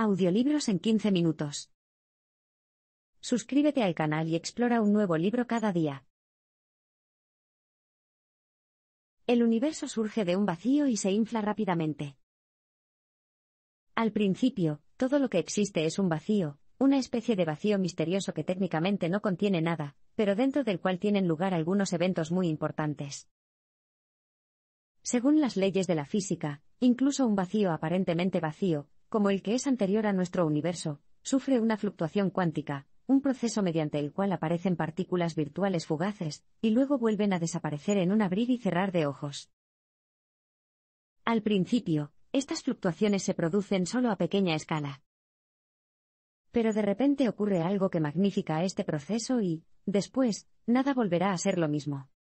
Audiolibros en 15 minutos. Suscríbete al canal y explora un nuevo libro cada día. El universo surge de un vacío y se infla rápidamente. Al principio, todo lo que existe es un vacío, una especie de vacío misterioso que técnicamente no contiene nada, pero dentro del cual tienen lugar algunos eventos muy importantes. Según las leyes de la física, incluso un vacío aparentemente vacío, como el que es anterior a nuestro universo, sufre una fluctuación cuántica, un proceso mediante el cual aparecen partículas virtuales fugaces, y luego vuelven a desaparecer en un abrir y cerrar de ojos. Al principio, estas fluctuaciones se producen solo a pequeña escala. Pero de repente ocurre algo que magnifica este proceso y, después, nada volverá a ser lo mismo.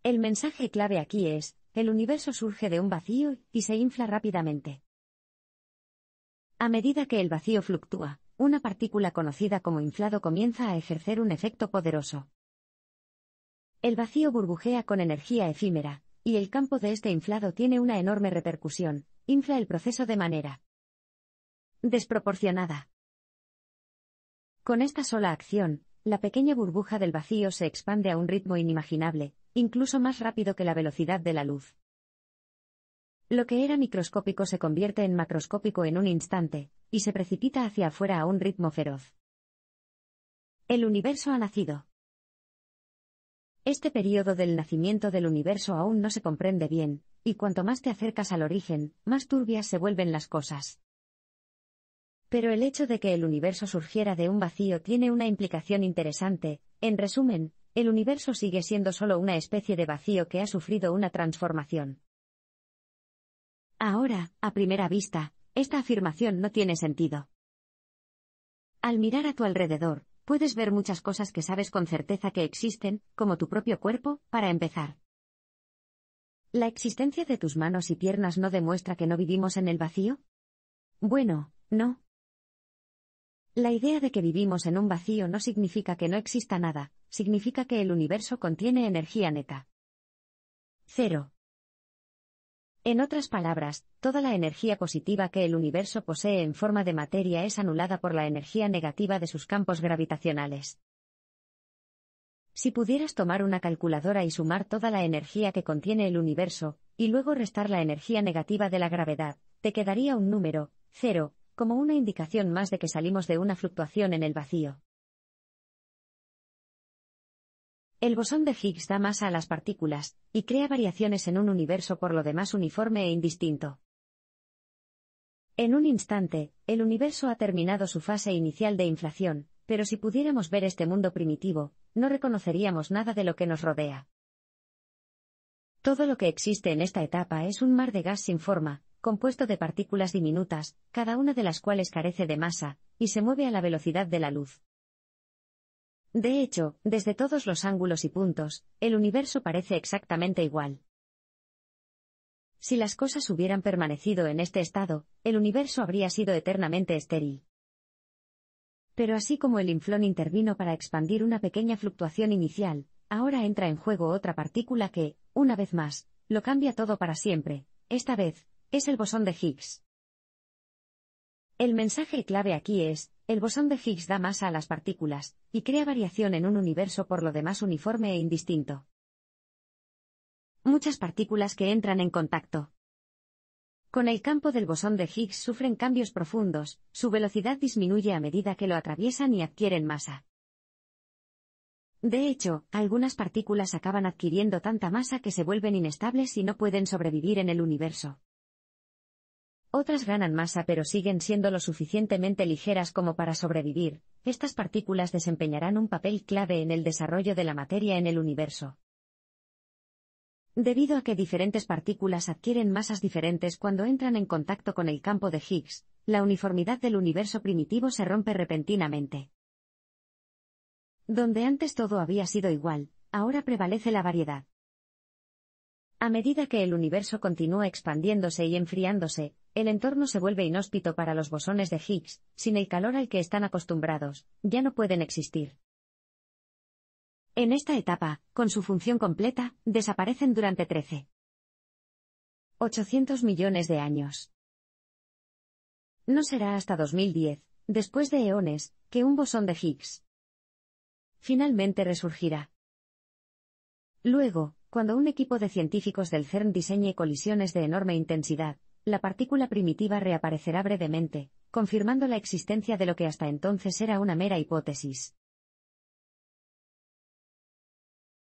El mensaje clave aquí es: el universo surge de un vacío y se infla rápidamente. A medida que el vacío fluctúa, una partícula conocida como inflado comienza a ejercer un efecto poderoso. El vacío burbujea con energía efímera, y el campo de este inflado tiene una enorme repercusión, infla el proceso de manera desproporcionada. Con esta sola acción, la pequeña burbuja del vacío se expande a un ritmo inimaginable, incluso más rápido que la velocidad de la luz. Lo que era microscópico se convierte en macroscópico en un instante, y se precipita hacia afuera a un ritmo feroz. El universo ha nacido. Este período del nacimiento del universo aún no se comprende bien, y cuanto más te acercas al origen, más turbias se vuelven las cosas. Pero el hecho de que el universo surgiera de un vacío tiene una implicación interesante. En resumen, el universo sigue siendo solo una especie de vacío que ha sufrido una transformación. Ahora, a primera vista, esta afirmación no tiene sentido. Al mirar a tu alrededor, puedes ver muchas cosas que sabes con certeza que existen, como tu propio cuerpo, para empezar. ¿La existencia de tus manos y piernas no demuestra que no vivimos en el vacío? Bueno, no. La idea de que vivimos en un vacío no significa que no exista nada, significa que el universo contiene energía neta. Cero. En otras palabras, toda la energía positiva que el universo posee en forma de materia es anulada por la energía negativa de sus campos gravitacionales. Si pudieras tomar una calculadora y sumar toda la energía que contiene el universo, y luego restar la energía negativa de la gravedad, te quedaría un número, 0, como una indicación más de que salimos de una fluctuación en el vacío. El bosón de Higgs da masa a las partículas, y crea variaciones en un universo por lo demás uniforme e indistinto. En un instante, el universo ha terminado su fase inicial de inflación, pero si pudiéramos ver este mundo primitivo, no reconoceríamos nada de lo que nos rodea. Todo lo que existe en esta etapa es un mar de gas sin forma, compuesto de partículas diminutas, cada una de las cuales carece de masa, y se mueve a la velocidad de la luz. De hecho, desde todos los ángulos y puntos, el universo parece exactamente igual. Si las cosas hubieran permanecido en este estado, el universo habría sido eternamente estéril. Pero así como el inflón intervino para expandir una pequeña fluctuación inicial, ahora entra en juego otra partícula que, una vez más, lo cambia todo para siempre. Esta vez, es el bosón de Higgs. El mensaje clave aquí es: el bosón de Higgs da masa a las partículas, y crea variación en un universo por lo demás uniforme e indistinto. Muchas partículas que entran en contacto con el campo del bosón de Higgs sufren cambios profundos, su velocidad disminuye a medida que lo atraviesan y adquieren masa. De hecho, algunas partículas acaban adquiriendo tanta masa que se vuelven inestables y no pueden sobrevivir en el universo. Otras ganan masa pero siguen siendo lo suficientemente ligeras como para sobrevivir. Estas partículas desempeñarán un papel clave en el desarrollo de la materia en el universo. Debido a que diferentes partículas adquieren masas diferentes cuando entran en contacto con el campo de Higgs, la uniformidad del universo primitivo se rompe repentinamente. Donde antes todo había sido igual, ahora prevalece la variedad. A medida que el universo continúa expandiéndose y enfriándose, el entorno se vuelve inhóspito para los bosones de Higgs. Sin el calor al que están acostumbrados, ya no pueden existir. En esta etapa, con su función completa, desaparecen durante 13.800 millones de años. No será hasta 2010, después de eones, que un bosón de Higgs finalmente resurgirá. Luego, cuando un equipo de científicos del CERN diseñe colisiones de enorme intensidad, la partícula primitiva reaparecerá brevemente, confirmando la existencia de lo que hasta entonces era una mera hipótesis.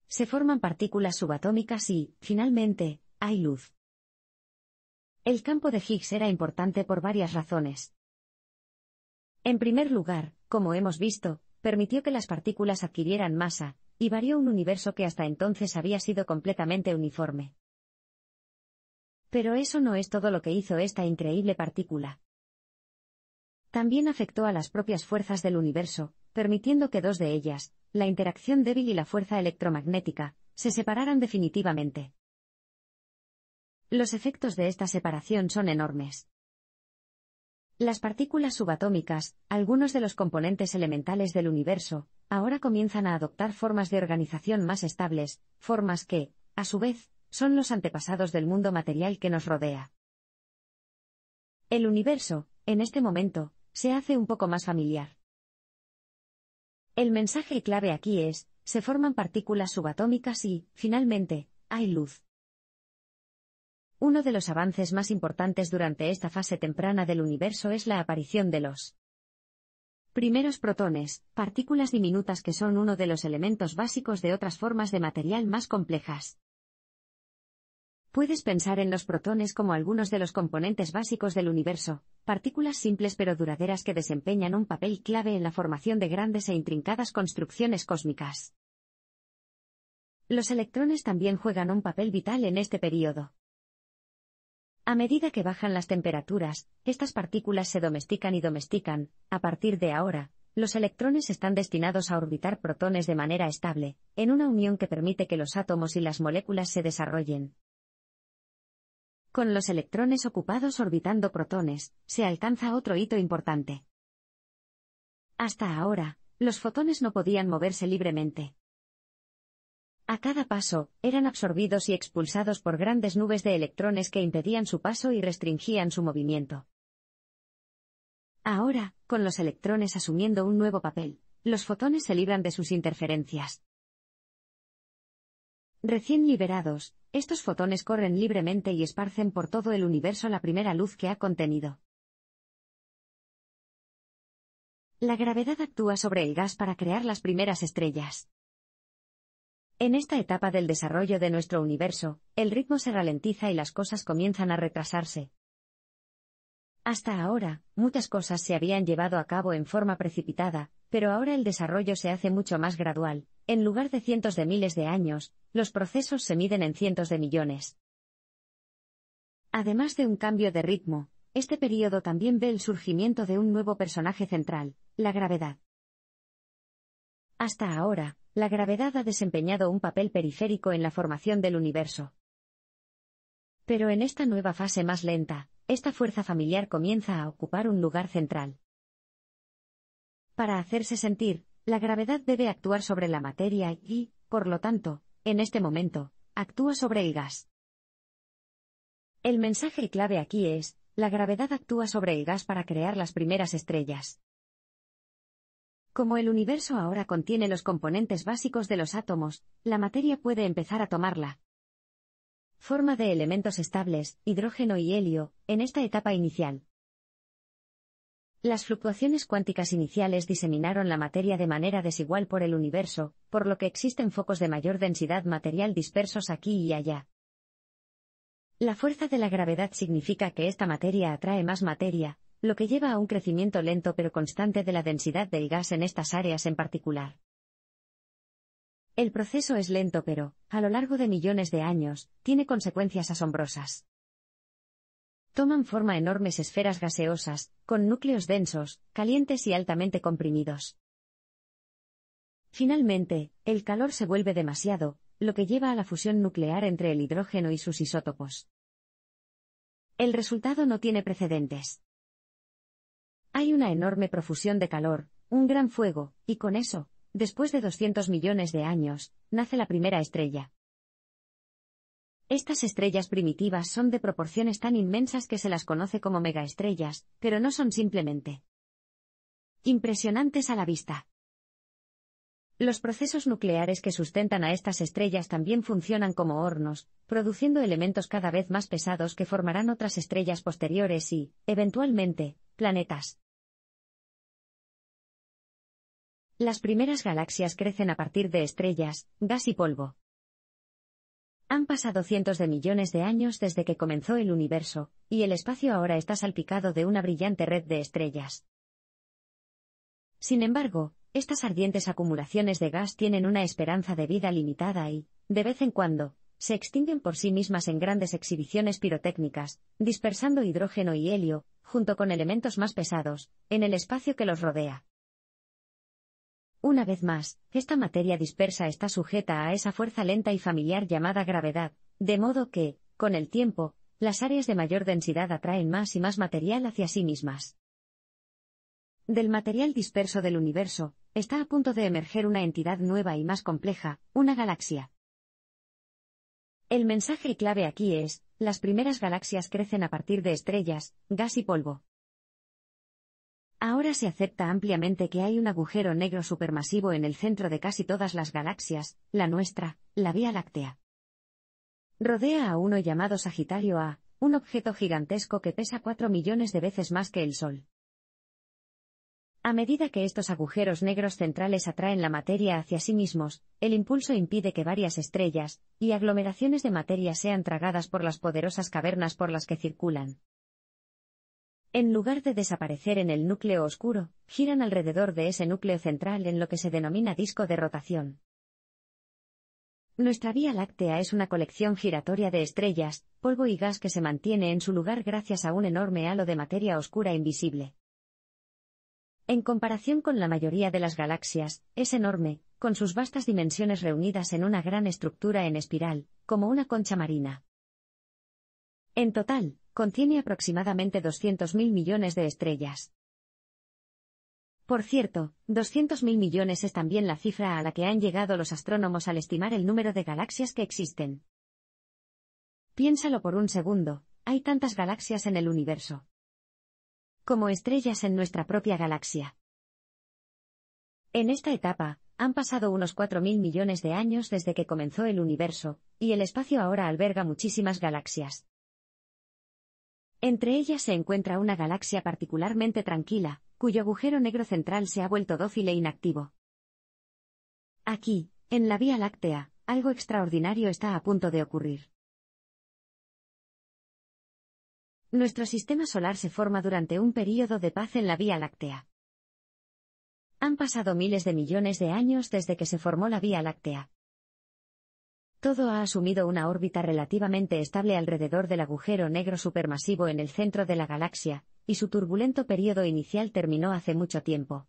Se forman partículas subatómicas y, finalmente, hay luz. El campo de Higgs era importante por varias razones. En primer lugar, como hemos visto, permitió que las partículas adquirieran masa, y varió un universo que hasta entonces había sido completamente uniforme. Pero eso no es todo lo que hizo esta increíble partícula. También afectó a las propias fuerzas del universo, permitiendo que dos de ellas, la interacción débil y la fuerza electromagnética, se separaran definitivamente. Los efectos de esta separación son enormes. Las partículas subatómicas, algunos de los componentes elementales del universo, ahora comienzan a adoptar formas de organización más estables, formas que, a su vez, son los antepasados del mundo material que nos rodea. El universo, en este momento, se hace un poco más familiar. El mensaje clave aquí es, se forman partículas subatómicas y, finalmente, hay luz. Uno de los avances más importantes durante esta fase temprana del universo es la aparición de los primeros protones, partículas diminutas que son uno de los elementos básicos de otras formas de material más complejas. Puedes pensar en los protones como algunos de los componentes básicos del universo, partículas simples pero duraderas que desempeñan un papel clave en la formación de grandes e intrincadas construcciones cósmicas. Los electrones también juegan un papel vital en este período. A medida que bajan las temperaturas, estas partículas se domestican y domestican. A partir de ahora, los electrones están destinados a orbitar protones de manera estable, en una unión que permite que los átomos y las moléculas se desarrollen. Con los electrones ocupados orbitando protones, se alcanza otro hito importante. Hasta ahora, los fotones no podían moverse libremente. A cada paso, eran absorbidos y expulsados por grandes nubes de electrones que impedían su paso y restringían su movimiento. Ahora, con los electrones asumiendo un nuevo papel, los fotones se libran de sus interferencias. Recién liberados, estos fotones corren libremente y esparcen por todo el universo la primera luz que ha contenido. La gravedad actúa sobre el gas para crear las primeras estrellas. En esta etapa del desarrollo de nuestro universo, el ritmo se ralentiza y las cosas comienzan a retrasarse. Hasta ahora, muchas cosas se habían llevado a cabo en forma precipitada, pero ahora el desarrollo se hace mucho más gradual. En lugar de cientos de miles de años, los procesos se miden en cientos de millones. Además de un cambio de ritmo, este período también ve el surgimiento de un nuevo personaje central, la gravedad. Hasta ahora, la gravedad ha desempeñado un papel periférico en la formación del universo. Pero en esta nueva fase más lenta, esta fuerza familiar comienza a ocupar un lugar central. Para hacerse sentir, la gravedad debe actuar sobre la materia y, por lo tanto, en este momento, actúa sobre el gas. El mensaje clave aquí es, la gravedad actúa sobre el gas para crear las primeras estrellas. Como el universo ahora contiene los componentes básicos de los átomos, la materia puede empezar a tomarla forma de elementos estables, hidrógeno y helio, en esta etapa inicial. Las fluctuaciones cuánticas iniciales diseminaron la materia de manera desigual por el universo, por lo que existen focos de mayor densidad material dispersos aquí y allá. La fuerza de la gravedad significa que esta materia atrae más materia, lo que lleva a un crecimiento lento pero constante de la densidad del gas en estas áreas en particular. El proceso es lento pero, a lo largo de millones de años, tiene consecuencias asombrosas. Toman forma enormes esferas gaseosas, con núcleos densos, calientes y altamente comprimidos. Finalmente, el calor se vuelve demasiado, lo que lleva a la fusión nuclear entre el hidrógeno y sus isótopos. El resultado no tiene precedentes. Hay una enorme profusión de calor, un gran fuego, y con eso, después de 200 millones de años, nace la primera estrella. Estas estrellas primitivas son de proporciones tan inmensas que se las conoce como megaestrellas, pero no son simplemente impresionantes a la vista. Los procesos nucleares que sustentan a estas estrellas también funcionan como hornos, produciendo elementos cada vez más pesados que formarán otras estrellas posteriores y, eventualmente, planetas. Las primeras galaxias crecen a partir de estrellas, gas y polvo. Han pasado cientos de millones de años desde que comenzó el universo, y el espacio ahora está salpicado de una brillante red de estrellas. Sin embargo, estas ardientes acumulaciones de gas tienen una esperanza de vida limitada y, de vez en cuando, se extinguen por sí mismas en grandes exhibiciones pirotécnicas, dispersando hidrógeno y helio, junto con elementos más pesados, en el espacio que los rodea. Una vez más, esta materia dispersa está sujeta a esa fuerza lenta y familiar llamada gravedad, de modo que, con el tiempo, las áreas de mayor densidad atraen más y más material hacia sí mismas. Del material disperso del universo, está a punto de emerger una entidad nueva y más compleja, una galaxia. El mensaje clave aquí es, las primeras galaxias crecen a partir de estrellas, gas y polvo. Ahora se acepta ampliamente que hay un agujero negro supermasivo en el centro de casi todas las galaxias, la nuestra, la Vía Láctea. Rodea a uno llamado Sagitario A, un objeto gigantesco que pesa 4 millones de veces más que el Sol. A medida que estos agujeros negros centrales atraen la materia hacia sí mismos, el impulso impide que varias estrellas y aglomeraciones de materia sean tragadas por las poderosas cavernas por las que circulan. En lugar de desaparecer en el núcleo oscuro, giran alrededor de ese núcleo central en lo que se denomina disco de rotación. Nuestra Vía Láctea es una colección giratoria de estrellas, polvo y gas que se mantiene en su lugar gracias a un enorme halo de materia oscura invisible. En comparación con la mayoría de las galaxias, es enorme, con sus vastas dimensiones reunidas en una gran estructura en espiral, como una concha marina. En total, contiene aproximadamente 200.000 millones de estrellas. Por cierto, 200.000 millones es también la cifra a la que han llegado los astrónomos al estimar el número de galaxias que existen. Piénsalo por un segundo, hay tantas galaxias en el universo como estrellas en nuestra propia galaxia. En esta etapa, han pasado unos 4.000 millones de años desde que comenzó el universo, y el espacio ahora alberga muchísimas galaxias. Entre ellas se encuentra una galaxia particularmente tranquila, cuyo agujero negro central se ha vuelto dócil e inactivo. Aquí, en la Vía Láctea, algo extraordinario está a punto de ocurrir. Nuestro sistema solar se forma durante un período de paz en la Vía Láctea. Han pasado miles de millones de años desde que se formó la Vía Láctea. Todo ha asumido una órbita relativamente estable alrededor del agujero negro supermasivo en el centro de la galaxia, y su turbulento período inicial terminó hace mucho tiempo.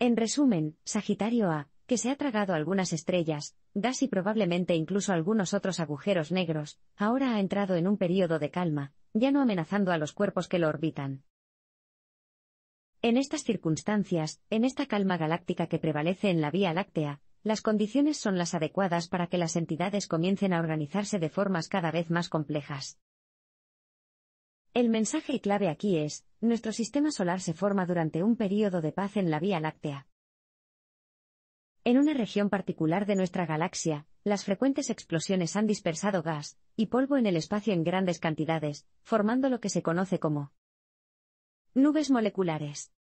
En resumen, Sagitario A, que se ha tragado algunas estrellas, gas y probablemente incluso algunos otros agujeros negros, ahora ha entrado en un período de calma, ya no amenazando a los cuerpos que lo orbitan. En estas circunstancias, en esta calma galáctica que prevalece en la Vía Láctea, las condiciones son las adecuadas para que las entidades comiencen a organizarse de formas cada vez más complejas. El mensaje clave aquí es, nuestro sistema solar se forma durante un período de paz en la Vía Láctea. En una región particular de nuestra galaxia, las frecuentes explosiones han dispersado gas y polvo en el espacio en grandes cantidades, formando lo que se conoce como nubes moleculares.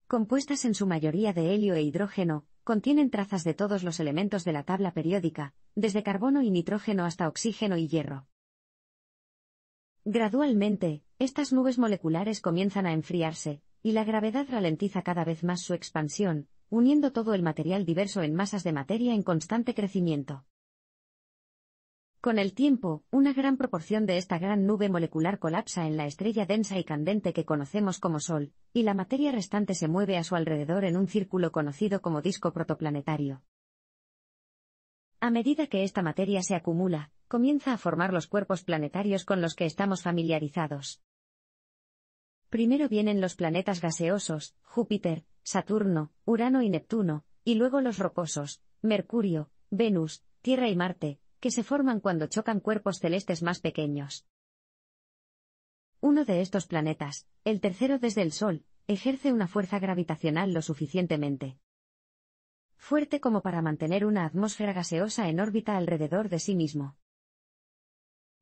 Compuestas en su mayoría de helio e hidrógeno, contienen trazas de todos los elementos de la tabla periódica, desde carbono y nitrógeno hasta oxígeno y hierro. Gradualmente, estas nubes moleculares comienzan a enfriarse, y la gravedad ralentiza cada vez más su expansión, uniendo todo el material diverso en masas de materia en constante crecimiento. Con el tiempo, una gran proporción de esta gran nube molecular colapsa en la estrella densa y candente que conocemos como Sol, y la materia restante se mueve a su alrededor en un círculo conocido como disco protoplanetario. A medida que esta materia se acumula, comienza a formar los cuerpos planetarios con los que estamos familiarizados. Primero vienen los planetas gaseosos, Júpiter, Saturno, Urano y Neptuno, y luego los rocosos, Mercurio, Venus, Tierra y Marte, que se forman cuando chocan cuerpos celestes más pequeños. Uno de estos planetas, el tercero desde el Sol, ejerce una fuerza gravitacional lo suficientemente fuerte como para mantener una atmósfera gaseosa en órbita alrededor de sí mismo.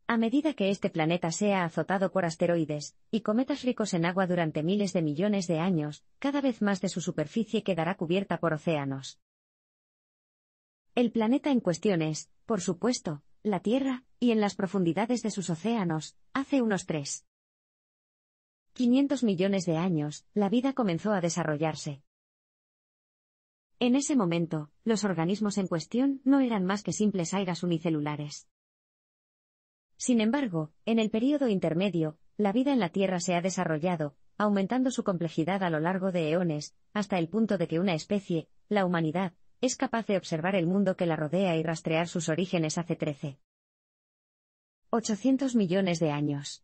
A medida que este planeta sea azotado por asteroides y cometas ricos en agua durante miles de millones de años, cada vez más de su superficie quedará cubierta por océanos. El planeta en cuestión es, por supuesto, la Tierra, y en las profundidades de sus océanos, hace unos 3.500 millones de años, la vida comenzó a desarrollarse. En ese momento, los organismos en cuestión no eran más que simples algas unicelulares. Sin embargo, en el período intermedio, la vida en la Tierra se ha desarrollado, aumentando su complejidad a lo largo de eones, hasta el punto de que una especie, la humanidad, es capaz de observar el mundo que la rodea y rastrear sus orígenes hace 13.800 millones de años.